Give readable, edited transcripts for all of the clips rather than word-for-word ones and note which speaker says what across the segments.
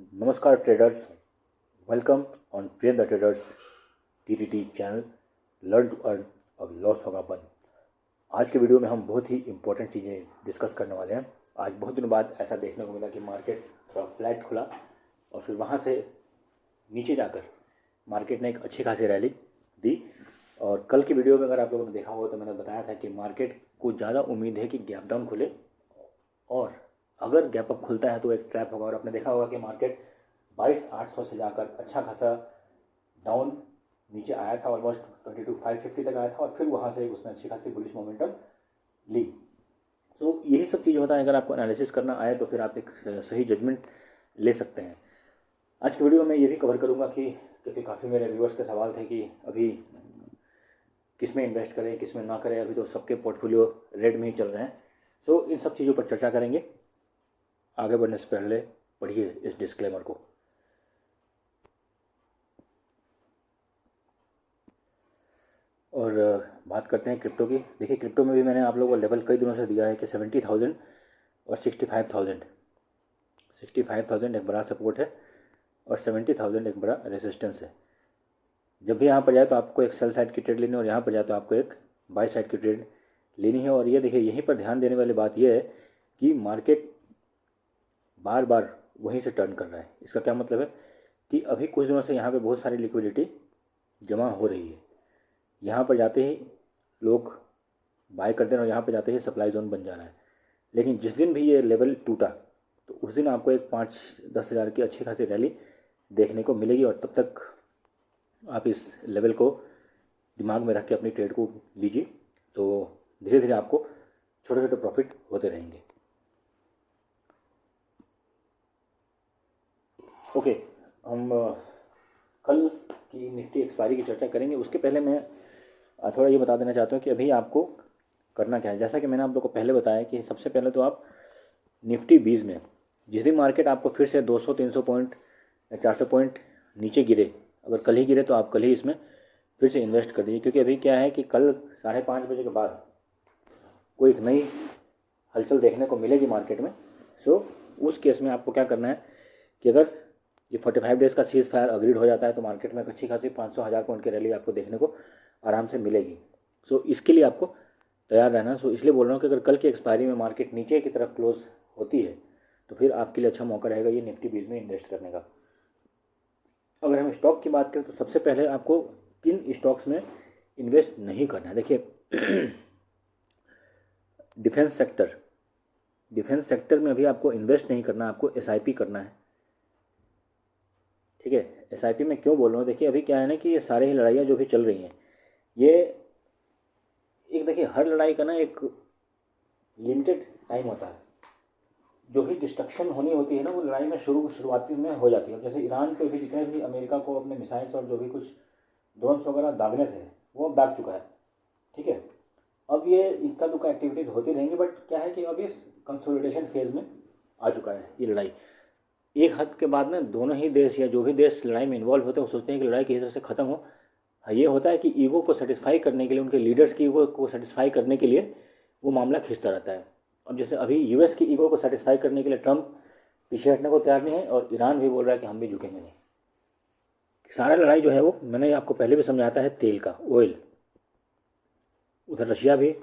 Speaker 1: नमस्कार traders, welcome on Priyan the traders TTT channel. Learn to earn अब loss होगा बंद। आज के वीडियो में हम बहुत ही इंपॉर्टेंट चीज़ें डिस्कस करने वाले हैं। आज बहुत दिनों बाद ऐसा देखने को मिला कि मार्केट थोड़ा फ्लैट खुला और फिर वहाँ से नीचे जाकर मार्केट ने एक अच्छी खासी रैली दी। और कल की वीडियो में अगर आप लोगों ने देखा होगा तो मैंने बताया था कि मार्केट को ज़्यादा उम्मीद है कि गैप डाउन खुले और अगर गैप अप खुलता है तो एक ट्रैप होगा। और आपने देखा होगा कि मार्केट 22,800 से जाकर अच्छा खासा डाउन नीचे आया था, ऑलमोस्ट 22,550 तक आया था और फिर वहाँ से उसने अच्छी खासी बुलिश मोमेंटम ली। तो यही सब चीज़ होता है। अगर आपको एनालिसिस करना आए तो फिर आप एक सही जजमेंट ले सकते हैं। आज की वीडियो में ये भी कवर करूँगा कि क्योंकि काफ़ी मेरे व्यूअर्स के सवाल थे कि अभी किस में इन्वेस्ट करें किस में ना करें। अभी तो सबके पोर्टफोलियो रेड में ही चल रहे हैं। सो इन सब चीज़ों पर चर्चा करेंगे। आगे बढ़ने से पहले पढ़िए इस डिस्क्लेमर को। और बात करते हैं क्रिप्टो की। देखिए, क्रिप्टो में भी मैंने आप लोगों को लेवल कई दिनों से दिया है कि 70,000 और 65,000। 65,000 एक बड़ा सपोर्ट है और 70,000 एक बड़ा रेजिस्टेंस है। जब भी यहाँ पर जाए तो आपको एक सेल साइड की ट्रेड लेनी है और यहाँ पर जाए तो आपको एक बाय साइड की ट्रेड लेनी है। और ये देखिए, यहीं पर ध्यान देने वाली बात यह है कि मार्केट बार बार वहीं से टर्न कर रहा है। इसका क्या मतलब है कि अभी कुछ दिनों से यहाँ पे बहुत सारी लिक्विडिटी जमा हो रही है। यहाँ पर जाते ही लोग बाय करते हैं और यहाँ पर जाते ही सप्लाई जोन बन जा रहा है। लेकिन जिस दिन भी ये लेवल टूटा तो उस दिन आपको एक 5-10 हज़ार की अच्छी खासी रैली देखने को मिलेगी। और तब तक आप इस लेवल को दिमाग में रख के अपनी ट्रेड को लीजिए, तो धीरे धीरे आपको छोटे छोटे प्रॉफिट होते रहेंगे। ओके, हम कल की निफ्टी एक्सपायरी की चर्चा करेंगे। उसके पहले मैं थोड़ा ये बता देना चाहता हूँ कि अभी आपको करना क्या है। जैसा कि मैंने आप लोग को पहले बताया कि सबसे पहले तो आप निफ्टी 20 में जिस दिन मार्केट आपको फिर से 200-300 पॉइंट या 400 पॉइंट नीचे गिरे, अगर कल ही गिरे तो आप कल ही इसमें फिर से इन्वेस्ट कर दीजिए। क्योंकि अभी क्या है कि कल 5:30 बजे के बाद कोई एक नई हलचल देखने को मिलेगी मार्केट में। सो उस केस में आपको क्या करना है कि अगर ये 45 डेज़ का सीज फायर अग्रीड हो जाता है तो मार्केट में एक अच्छी खासी 500-1000 पॉइंट की रैली आपको देखने को आराम से मिलेगी। सो इसके लिए आपको तैयार रहना। सो इसलिए बोल रहा हूँ कि अगर कल की एक्सपायरी में मार्केट नीचे की तरफ क्लोज होती है तो फिर आपके लिए अच्छा मौका रहेगा ये निफ्टी 20 में इन्वेस्ट करने का। अगर हम स्टॉक की बात करें तो सबसे पहले आपको किन स्टॉक्स में इन्वेस्ट नहीं करना है। देखिए, डिफेंस सेक्टर में अभी आपको इन्वेस्ट नहीं करना, आपको SIP करना है। ठीक है, SIP में क्यों बोल रहा हूँ, देखिए अभी क्या है ना कि ये सारे ही लड़ाइयाँ जो भी चल रही हैं, ये एक देखिए हर लड़ाई का ना एक लिमिटेड टाइम होता है। जो भी डिस्ट्रक्शन होनी होती है ना वो लड़ाई में शुरुआती में हो जाती है। जैसे ईरान पे भी जितने भी अमेरिका को अपने मिसाइल्स और जो भी कुछ ड्रोन्स वगैरह दागने थे वो अब दाग चुका है। ठीक है, अब ये इक्का दुक्का एक्टिविटीज़ होती रहेंगी, बट क्या है कि अब ये कंसोलिडेशन फेज में आ चुका है ये लड़ाई। एक हद के बाद ना दोनों ही देश या जो भी देश लड़ाई में इन्वॉल्व होते हैं वो सोचते हैं कि लड़ाई किसी तरह से ख़त्म हो। ये होता है कि ईगो को सेटिस्फाई करने के लिए, उनके लीडर्स की ईगो को सेटिस्फाई करने के लिए वो मामला खिंचता रहता है। अब जैसे अभी US की ईगो को सेटिस्फाई करने के लिए ट्रंप पीछे हटने को तैयार नहीं है और ईरान भी बोल रहा है कि हम भी झुकेंगे नहीं। सारा लड़ाई जो है वो मैंने आपको पहले भी समझाता है, तेल का, ऑयल। उधर रशिया भी।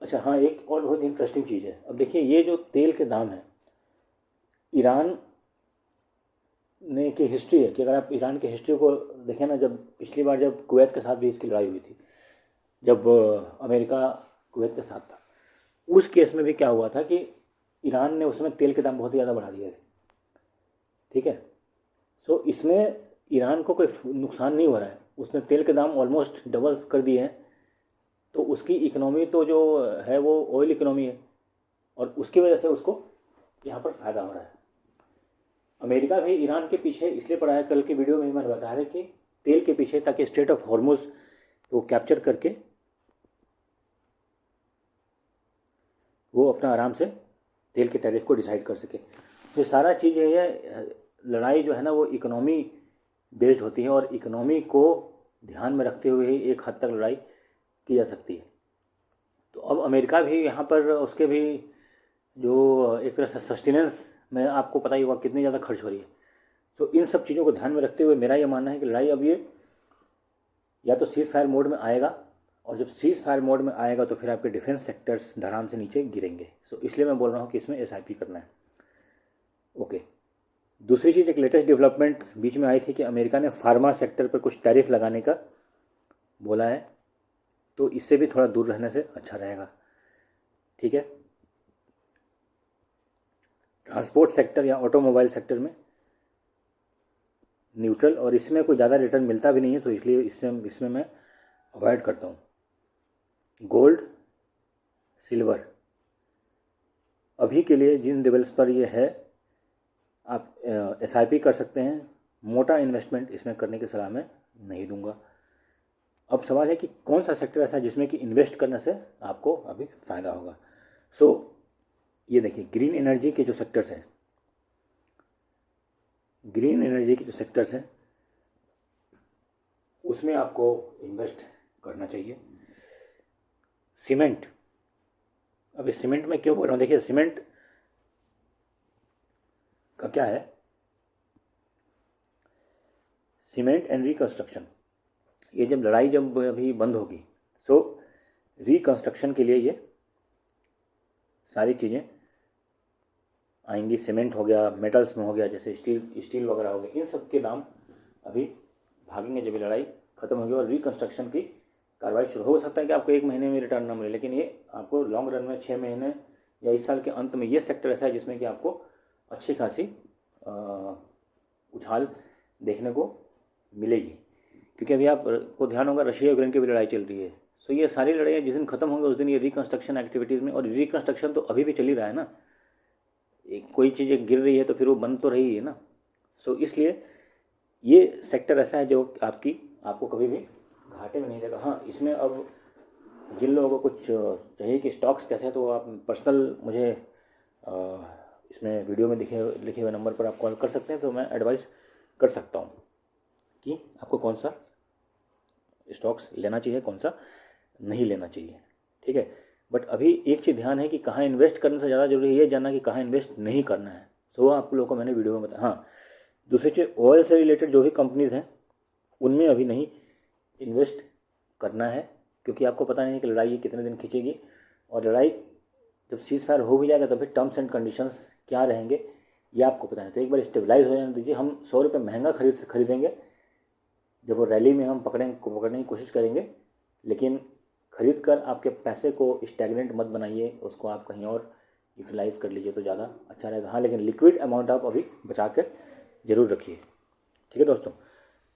Speaker 1: अच्छा हाँ, एक और बहुत इंटरेस्टिंग चीज़ है। अब देखिए, ये जो तेल के दाम है, ईरान ने की हिस्ट्री है कि अगर आप ईरान की हिस्ट्री को देखें ना, जब पिछली बार जब कुवैत के साथ भी इसकी लड़ाई हुई थी, जब अमेरिका कुवैत के साथ था, उस केस में भी क्या हुआ था कि ईरान ने उसमें तेल के दाम बहुत ही ज़्यादा बढ़ा दिए थे। ठीक है, सो इसमें ईरान को कोई नुकसान नहीं हो रहा है। उसने तेल के दाम ऑलमोस्ट डबल कर दिए हैं। तो उसकी इकोनॉमी तो जो है वो ऑयल इकोनॉमी है और उसकी वजह से उसको यहाँ पर फ़ायदा हो रहा है। अमेरिका भी ईरान के पीछे इसलिए पड़ा है, कल की वीडियो में मैंने बताया कि तेल के पीछे, ताकि स्ट्रेट ऑफ हॉर्मुज को कैप्चर करके वो अपना आराम से तेल के टैरिफ को डिसाइड कर सके। तो सारा चीज़ ये लड़ाई जो है ना वो इकोनॉमी बेस्ड होती है और इकोनॉमी को ध्यान में रखते हुए ही एक हद तक लड़ाई की जा सकती है। तो अब अमेरिका भी यहाँ पर उसके भी जो एक तरह से सस्टेनेंस में आपको पता ही होगा कितनी ज़्यादा खर्च हो रही है। तो इन सब चीज़ों को ध्यान में रखते हुए मेरा ये मानना है कि लड़ाई अब ये या तो सीज फायर मोड में आएगा, और जब सीज फायर मोड में आएगा तो फिर आपके डिफेंस सेक्टर्स धड़ाम से नीचे गिरेंगे। सो इसलिए मैं बोल रहा हूँ कि इसमें SIP करना है। ओके, दूसरी चीज़, एक लेटेस्ट डेवलपमेंट बीच में आई थी कि अमेरिका ने फार्मा सेक्टर पर कुछ टैरिफ लगाने का बोला है, तो इससे भी थोड़ा दूर रहने से अच्छा रहेगा। ठीक है, ट्रांसपोर्ट सेक्टर या ऑटोमोबाइल सेक्टर में न्यूट्रल, और इसमें कोई ज़्यादा रिटर्न मिलता भी नहीं है, तो इसलिए इसमें मैं अवॉइड करता हूँ। गोल्ड, सिल्वर अभी के लिए जिन लेवल्स पर ये है आप SIP कर सकते हैं। मोटा इन्वेस्टमेंट इसमें करने की सलाह मैं नहीं दूंगा। अब सवाल है कि कौन सा सेक्टर ऐसा है जिसमें कि इन्वेस्ट करने से आपको अभी फ़ायदा होगा। सो ये देखिए, ग्रीन एनर्जी के जो सेक्टर्स हैं, ग्रीन एनर्जी के जो सेक्टर्स हैं उसमें आपको इन्वेस्ट करना चाहिए। सीमेंट, अब इस सीमेंट में क्यों बोल रहा हूँ, देखिए सीमेंट का क्या है, सीमेंट एंड रिकंस्ट्रक्शन, ये जब लड़ाई जब अभी बंद होगी तो रिकंस्ट्रक्शन के लिए ये सारी चीज़ें आएंगी। सीमेंट हो गया, मेटल्स में हो गया, जैसे स्टील वगैरह हो गया, इन सब के दाम अभी भागेंगे जब ये लड़ाई ख़त्म होगी और रिकंस्ट्रक्शन की कार्रवाई शुरू हो सकता है कि आपको 1 महीने में रिटर्न ना मिले, लेकिन ये आपको लॉन्ग रन में 6 महीने या इस साल के अंत में ये सेक्टर ऐसा है जिसमें कि आपको अच्छी खासी उछाल देखने को मिलेगी। क्योंकि अभी आपको ध्यान होगा रशिया यूक्रेन की भी लड़ाई चल रही है। सो ये सारी लड़ाइयाँ जिस दिन खत्म होंगे उस दिन ये रिकंस्ट्रक्शन एक्टिविटीज़ में, और रिकंस्ट्रक्शन तो अभी भी चल ही रहा है ना, कोई चीज़ गिर रही है तो फिर वो बंद तो रही है ना। सो इसलिए ये सेक्टर ऐसा है जो आपको कभी भी घाटे में नहीं देगा। हाँ, इसमें अब जिन लोगों को कुछ चाहिए कि स्टॉक्स कैसे हैं, तो आप पर्सनल मुझे इसमें वीडियो में लिखे हुए नंबर पर आप कॉल कर सकते हैं, तो मैं एडवाइस कर सकता हूँ कि आपको कौन सा स्टॉक्स लेना चाहिए, कौन सा नहीं लेना चाहिए। ठीक है, बट अभी एक चीज़ ध्यान है कि कहाँ इन्वेस्ट करने से ज़्यादा जरूरी है ये जानना कि कहाँ इन्वेस्ट नहीं करना है। तो आप लोगों को मैंने वीडियो में बताया। हाँ, दूसरी चीज़, ऑयल से रिलेटेड जो भी कंपनीज़ हैं उनमें अभी नहीं इन्वेस्ट करना है, क्योंकि आपको पता नहीं है कि लड़ाई ये कितने दिन खींचेगी, और लड़ाई जब सीज फायर हो भी जाएगा तो फिर टर्म्स एंड कंडीशंस क्या रहेंगे ये आपको पता नहीं। तो एक बार स्टेबलाइज हो जाने दीजिए। हम 100 रुपये महंगा खरीदेंगे, जब वो रैली में हम पकड़ने की कोशिश करेंगे, लेकिन खरीद कर आपके पैसे को स्टैग्नेंट मत बनाइए, उसको आप कहीं और यूटिलाइज कर लीजिए तो ज़्यादा अच्छा रहेगा। हाँ, लेकिन लिक्विड अमाउंट आप अभी बचा कर जरूर रखिए। ठीक है दोस्तों,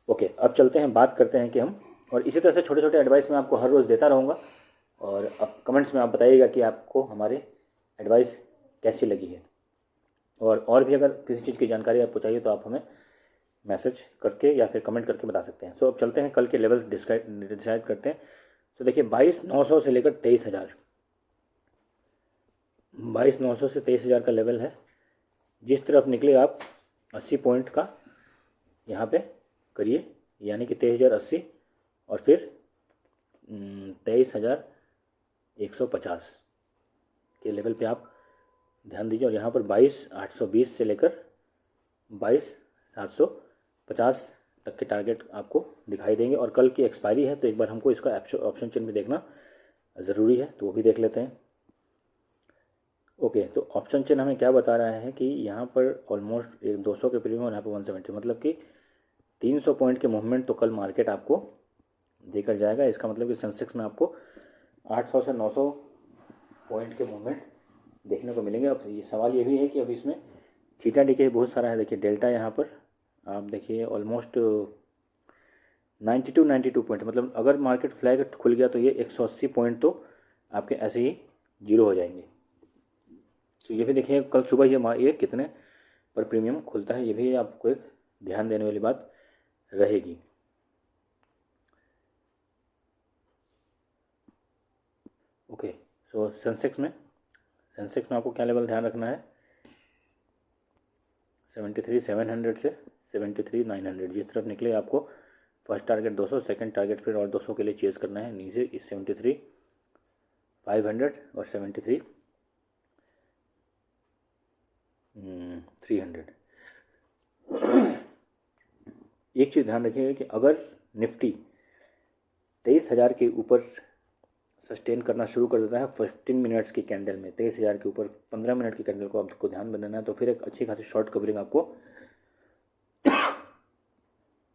Speaker 1: ओके, अब चलते हैं, बात करते हैं कि हम, और इसी तरह से छोटे छोटे एडवाइस मैं आपको हर रोज़ देता रहूँगा, और अब कमेंट्स में आप बताइएगा कि आपको हमारे एडवाइस कैसी लगी है। और भी अगर किसी चीज़ की जानकारी आपको चाहिए तो आप हमें मैसेज करके या फिर कमेंट करके बता सकते हैं। सो अब चलते हैं कल के लेवल्स डिसाइड करते हैं। तो देखिए 22,900 से लेकर 23,000, 22,900 से 23,000 का लेवल है। जिस तरफ निकले आप 80 पॉइंट का यहाँ पे करिए, यानी कि 23,080, और फिर 23,150 के लेवल पे आप ध्यान दीजिए, और यहाँ पर 22,820 से लेकर 22,750 तक के टारगेट आपको दिखाई देंगे। और कल की एक्सपायरी है तो एक बार हमको इसका ऑप्शन चेन भी देखना ज़रूरी है, तो वो भी देख लेते हैं। ओके, तो ऑप्शन चेन हमें क्या बता रहा है कि यहाँ पर ऑलमोस्ट 200 के प्रीमियम और यहाँ पर 170, मतलब कि 300 पॉइंट के मूवमेंट तो कल मार्केट आपको देकर जाएगा। इसका मतलब कि सेंसेक्स में आपको 800 से 900 पॉइंट के मूवमेंट देखने को मिलेंगे। अब ये सवाल ये भी है कि अब इसमें थीटा डीके बहुत सारा है। देखिए डेल्टा यहाँ पर आप देखिए ऑलमोस्ट 92 पॉइंट, मतलब अगर मार्केट फ्लैग खुल गया तो ये 180 पॉइंट तो आपके ऐसे ही जीरो हो जाएंगे। तो ये भी देखिए कल सुबह ये कितने पर प्रीमियम खुलता है, ये भी आपको एक ध्यान देने वाली बात रहेगी। ओके, सो सेंसेक्स में आपको क्या लेवल ध्यान रखना है, 73,700 से 73,900। जिस तरफ निकले आपको फर्स्ट टारगेट 200, सेकंड टारगेट फिर और 200 के लिए चेज करना है नीचे 73,500 और 73 300। एक चीज़ ध्यान रखिएगा कि अगर निफ्टी 23,000 के ऊपर सस्टेन करना शुरू कर देता है 15 मिनट्स की कैंडल में, 23,000 के ऊपर 15 मिनट की कैंडल को आपको ध्यान बनाना है, तो फिर एक अच्छी खासी शॉर्ट कवरिंग आपको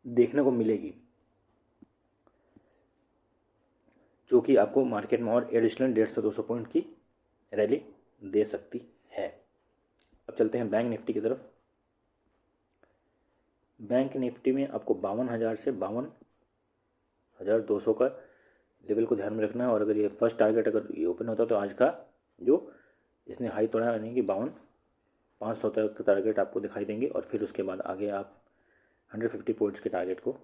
Speaker 1: देखने को मिलेगी, जो कि आपको मार्केट में और एडिशनल 150-200 पॉइंट की रैली दे सकती है। अब चलते हैं बैंक निफ्टी की तरफ। बैंक निफ्टी में आपको 52,000 से 52,200 का लेवल को ध्यान में रखना है। और अगर ये फर्स्ट टारगेट अगर ये ओपन होता तो आज का जो इसने हाई तोड़ा यानी कि 52,500 तक का टारगेट आपको दिखाई देंगे, और फिर उसके बाद आगे आप 150 पॉइंट्स के टारगेट को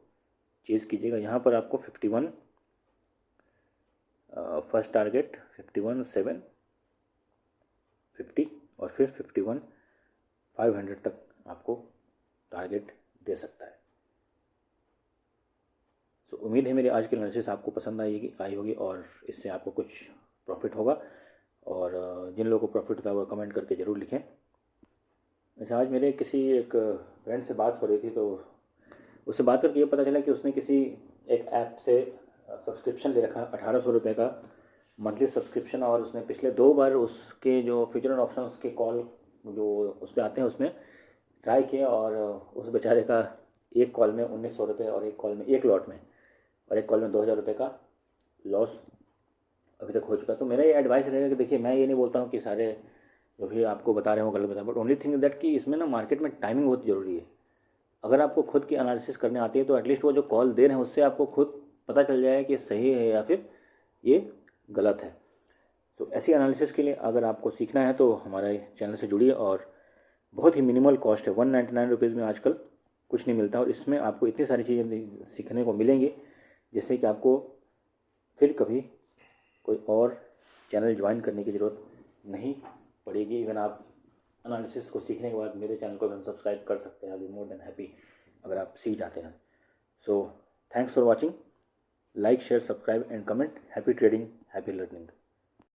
Speaker 1: चेज़ कीजिएगा। यहाँ पर आपको 51 फर्स्ट टारगेट 51,750 और फिर 51,500 तक आपको टारगेट दे सकता है। तो उम्मीद है मेरी आज की एनालिसिस आपको पसंद आई होगी और इससे आपको कुछ प्रॉफिट होगा। और जिन लोगों को प्रॉफिट होता है वो कमेंट करके ज़रूर लिखें। अच्छा, आज मेरे किसी एक फ्रेंड से बात हो रही थी, तो उससे बात करके ये पता चला कि उसने किसी एक ऐप से सब्सक्रिप्शन ले रखा 1,800 रुपये का मंथली सब्सक्रिप्शन, और उसने पिछले 2 बार उसके जो फ्यूचर एंड ऑप्शन के कॉल जो उस पर आते हैं उसमें ट्राई किया, और उस बेचारे का एक कॉल में 1,900 रुपये और एक कॉल में एक लॉट में और एक कॉल में 2,000 रुपये का लॉस अभी तक हो चुका। तो मेरा ये एडवाइस रहेगा कि देखिए, मैं ये नहीं बोलता हूँ कि सारे जो भी आपको बता रहे हो गलत बता, बट ओनली थिंग दैट कि इसमें ना मार्केट में टाइमिंग बहुत ज़रूरी है। अगर आपको खुद की एनालिसिस करने आती है तो एटलीस्ट वो जो कॉल दे रहे हैं उससे आपको खुद पता चल जाए कि सही है या फिर ये गलत है। तो ऐसी एनालिसिस के लिए अगर आपको सीखना है तो हमारे चैनल से जुड़िए, और बहुत ही मिनिमल कॉस्ट है, 199 रुपीज़ में आजकल कुछ नहीं मिलता, और इसमें आपको इतनी सारी चीज़ें सीखने को मिलेंगी जिससे कि आपको फिर कभी कोई और चैनल ज्वाइन करने की ज़रूरत नहीं पड़ेगी। इवन आप एनालिसिस को सीखने के बाद मेरे चैनल को भी सब्सक्राइब कर सकते हैं। आई बी मोर देन हैप्पी अगर आप सीख जाते हैं। So thanks for watching, like share subscribe and comment. Happy trading, happy learning.